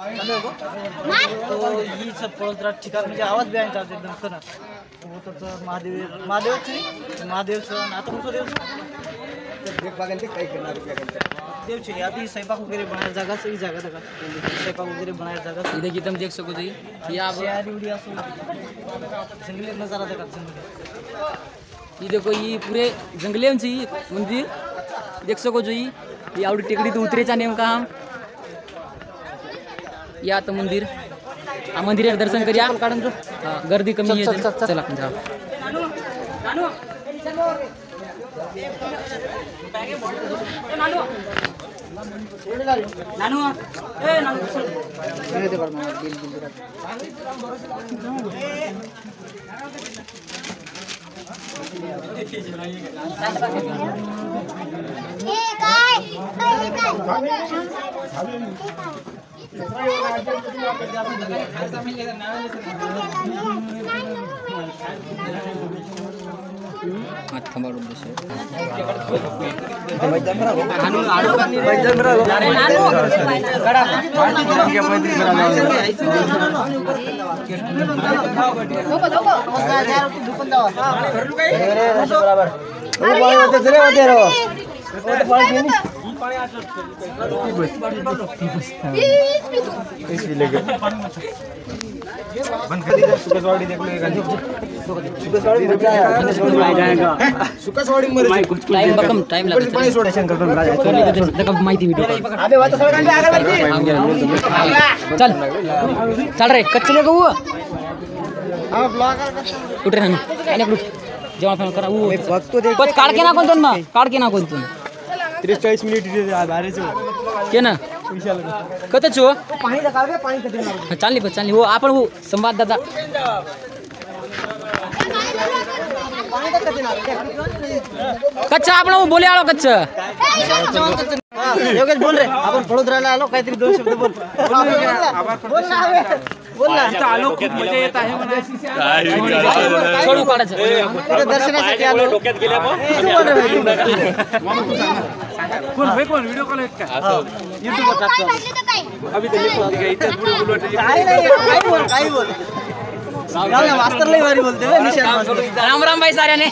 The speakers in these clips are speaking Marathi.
तो ही सब पळतरा ठिकाण म्हणजे आवाज बी आहे एकदम खरा होतं महादेवचं आणि आता कोणतं देवचे अभी स्वयंपाक वगैरे बनाया जगह सही जगह तक स्वयंपाक वगैरह बनाया जगह इधर की तुम देख सको जी यहाँ जंगली नजारा देखा ये देखो ये पूरे जंगले में मंदिर देख सको जो ये आवडी टेकडी तो उतरेचा नेमका हम या तो मंदिर आ मंदिर दर्शन करूया गर्दी कमी आहे चला जा टाइम माहिती व्हिडिओ चल चल रे कच्चे लोक कुठे राहणार जेव्हा करा बघतो काढ के ना कोणतून मग काढ के ना कोणतून 30-40 मिनिट के ना कतच हो चालली हो आपण हो संवाद दादा कच्चा आपण हो बोले आलो कच्चा योगेश बोल रे आपण वडोदराला आलो काहीतरी दोन शब्द बोल बोल ना आलो खूप मजा येत आहे सोडू काढायचं दर्शनासाठी आलो डोक्यात गेल्या कोण व्हिडिओ कॉल आहेत का YouTube टाकतो अभी तर काही बोल मास्टर लई भारी बोलते राम राम भाई साऱ्याने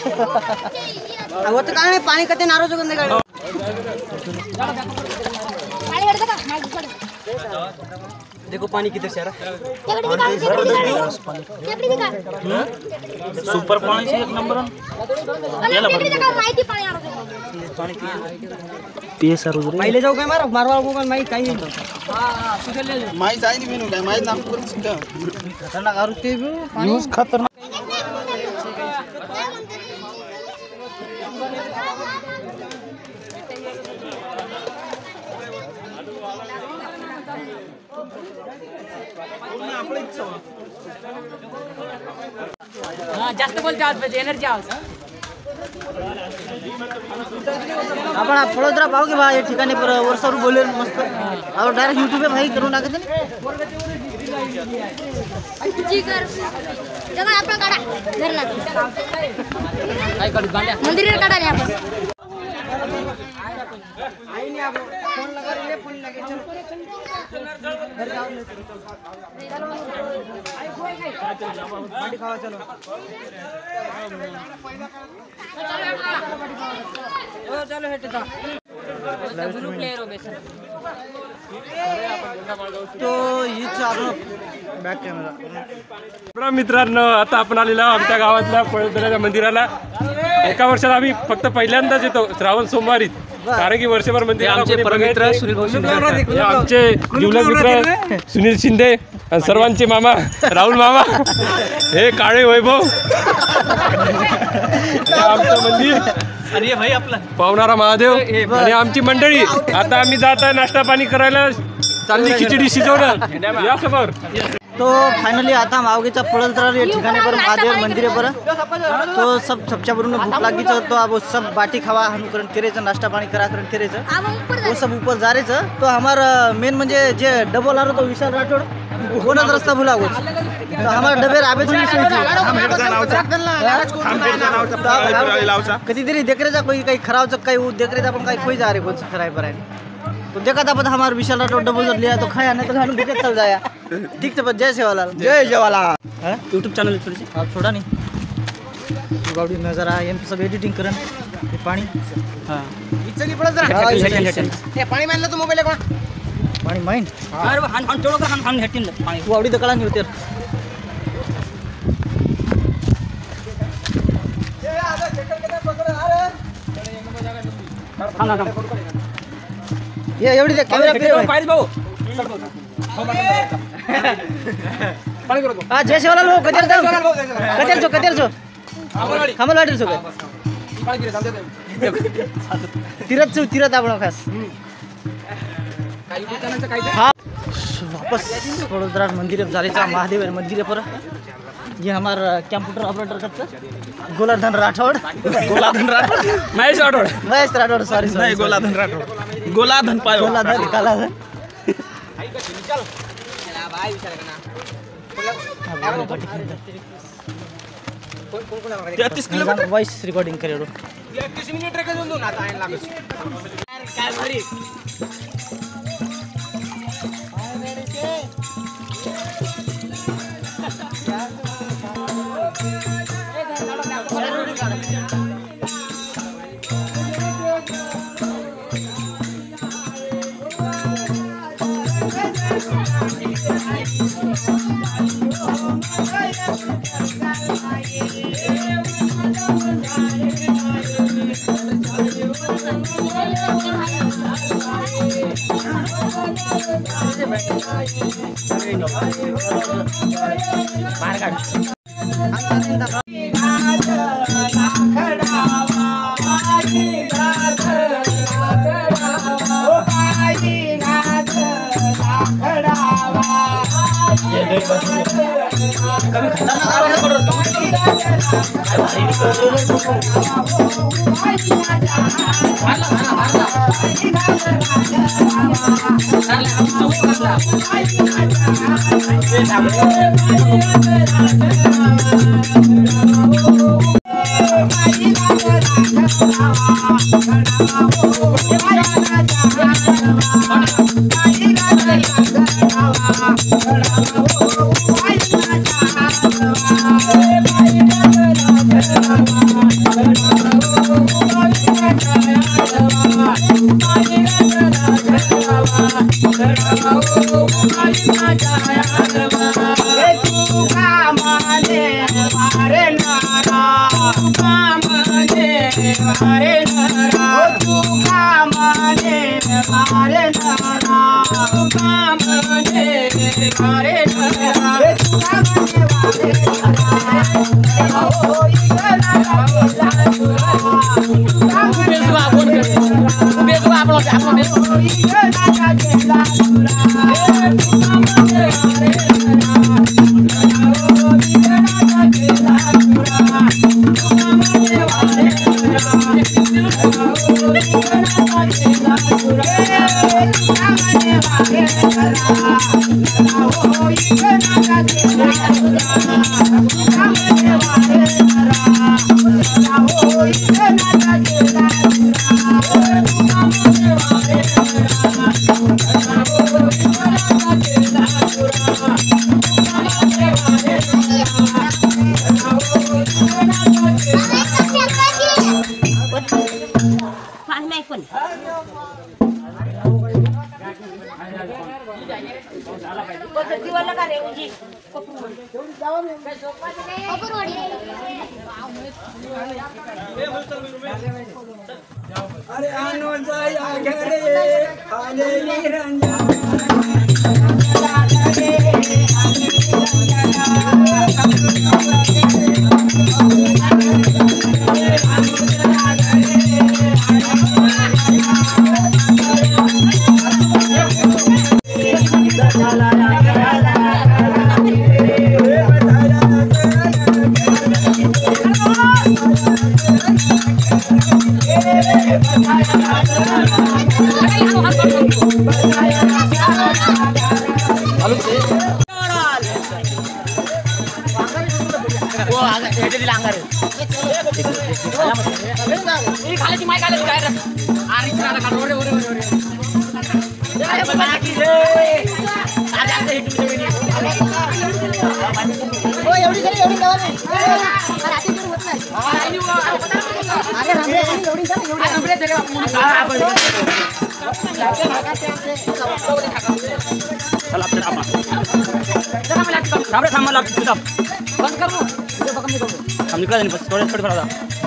वो तो काय पाणी कते नारोज गंदे गाडी देखो पानी किधर से आ रहा सुपर पानी से एक नंबर पिए सर पहिले जाऊ काय मारवा को माई काही माई जाई नाही मेनू काय माई नाम करून सिद्ध खतरनाक आरो ते न्यूज खतरनाक जास्त बोलते आज पाहिजे एनर्जी आज आपण वडोदरा पाहू की बा या ठिकाणी वर्षावर बोलले मस्त और डायरेक्ट यूट्यूब पे भाई करून टाकते मंदिर काढा रे आपण फोन लगा रे फोन लगे चलो घर जाओ बाटी खावा चलो ओ चलो हेटता ब्लू प्लेयर हो बेसन तो हीच आपण बॅक कॅमेरा मित्रांनो आता आपण आलेलो आमच्या गावातल्या वडोदराच्या मंदिराला एका वर्षात आम्ही फक्त पहिल्यांदाच येतो श्रावण सोमवारी कारण की वर्षभर मंदिर आमचे परमित्र सुनील भाऊ आमचे जिवलग मित्र सुनील शिंदे आणि सर्वांचे मामा राहुल मामा हे काळे वैभव आमचं मंदिर आणि भाई आपला पावणारा महादेव आणि आमची मंडळी आता आम्ही जात आहे नाश्ता पाणी करायला चालली खिचडी शिजवणं या समोर तो फाइनली आता मावगीचा पळतरा या ठिकाणी पर महादेव मंदिर है पर तो सबच्या बरून भूख लागी तो अब सब बाटी खावा हम करन करेचं नाश्ता पानी करा करन करेचं वो सब ऊपर जा रहे तो हमारा मेन म्हणजे जे डबल आ तो विशाल राठोड कोणाच रस्ता भुला गो तो हमारा डबेर आबे थोड़ी कधीतरी देखरेचा कोई काही खरावचं काही देखरेचा पण काही कोई जा रे कोण खराय पर तो देखा था पता हमारा विशाल राठौड़ डबल लिया तो खाया नहीं तो हम भी चल जाया। ठीक से जय सेवालाल जय जवालाल है यूट्यूब चैनल थोड़ी सी आप छोड़ा नहीं गाड़ी नजर आया एम सब एडिटिंग करन ये पानी हां इच्छा पडत जरा हे पाणी मानलं तो मोबाईल कोण पाणी माइन अरे हान थोडं कर हान हेटिन पाणी तू आवडी दकळा नाही होते ये एवढी दे कॅमेरा पे पाहिजे भाऊ हा जय सेवालाल भाऊ कतेर जाऊ कतेर छो खामलवाडी छो तीरथ आपण खास हाँ वापस वडोदरा मंदिर जालीचा महादेव मंदिर पर ये हमारा कंप्यूटर ऑपरेटर करता गोलाधन राठौड़ महेश राठौड़ सॉरी नहीं गोलाधन राठौड़ गोलाधन पायो गोलाधन कालाधन 33 किलोमीटर वॉइस रिकॉर्डिंग करे 33 मिनिट रे करून दोन आता लागत काय भारी अरे आनो जाया घरे आले निरंजन खाली माय खाली बंद कर, हम निकला नहीं, बस थोड़े थोड़े